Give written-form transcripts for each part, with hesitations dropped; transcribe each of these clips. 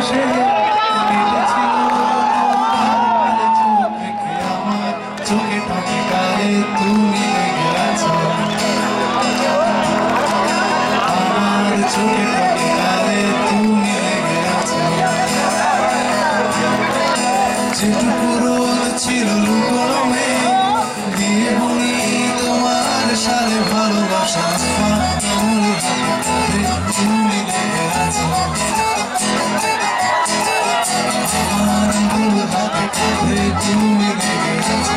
পাশে কেটেছিল চোখ রেখে আমার চোখে ঠোঁটে গালে তুমি লেগে আছো আমার চোখে ঠোঁটে গালে তুমি লেগে আছো যেটুকু রোদ ছিল লুকোনো দিয়ে বলি তোমার সাথে ভালোবাসা তুমি লেগে আছো আমার আঙুল হাতে কাঁধে তুমি লেগে আছো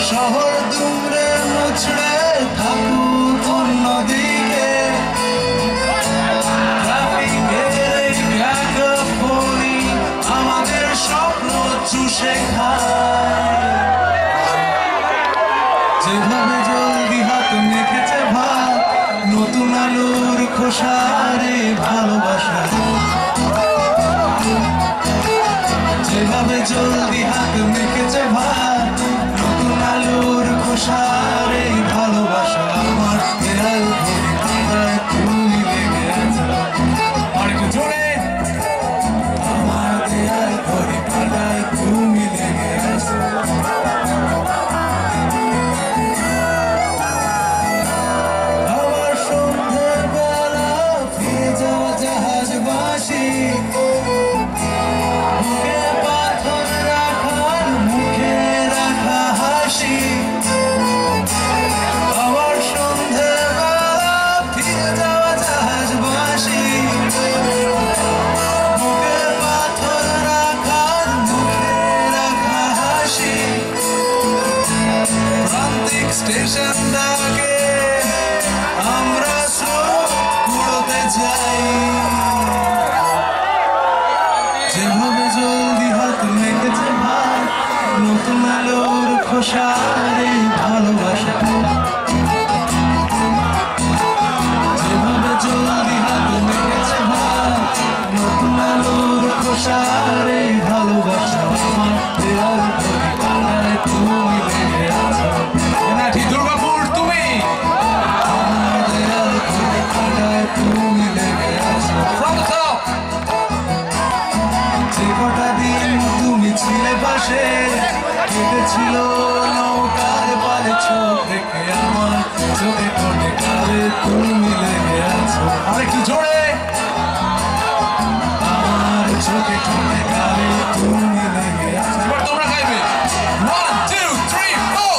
শহর দূরে মুছড়ে থাকুক অন্যদিকে ট্রাফিকের ক্যাকোফোনি আমাদের স্বপ্ন চুষে খায় যেভাবে জলদি হাত মেখেছে ভাত নতুন আলুর খোসারে ভালোবাসা যেভাবে জলদি হাত মেখেছে ভাত আলুর খোসারে ভালোবাসা আমার দেয়াল ঘড়ি কাঁটায় তুমি লেগে আছো আর একটু জোরে আমার দেয়াল ঘড়ি কাঁটায় তুমি লেগে আছো আমার সন্ধ্যের বেলা ফিরে যাওয়া জাহাজ বাসি আমার সন্ধ্যেবেলা ফিরে যাওয়া জাহাজ বাসি মুখে পাথর রাখার মুখে রাখা হাসি প্রান্তিক স্টেশন ডাকে আমরা স্রোত উড়োতে যাই যেভাবে জলদি হাত মেখেছে ভাত নতুন আলোর খোসারে ভালোবাসা যেভাবে জলদি হাত মেখেছে ভাত নতুন আলোর খোসারে ভালোবাসা আমার দেয়াল ঘড়ি কাঁটায় তুমি লেগে আছো নাটি দুর্গাপুর তুমি আমার দেয়াল ঘড়ি কাঁটায় তুমি লেগে আছো যে কটা দিন তুমি ছিলে পাশে কেটেছিল নৌকার পালে চোখ রেখে আমার চোখে ঠোঁটে গালে তুমি লেগে আছো আর একটু জোরে আমার চোখে ঠোঁটে গালে তুমি লেগে আছো এবার তোমরা গাইবে 1 2 3 4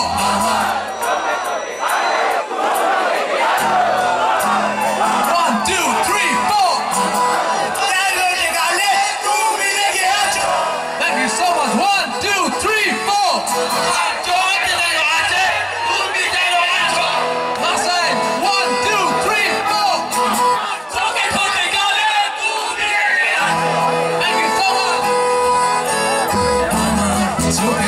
1 2 3 4 Thank you so much. 1 2 3 4 Last time. 1 2 3 4 Thank you so much.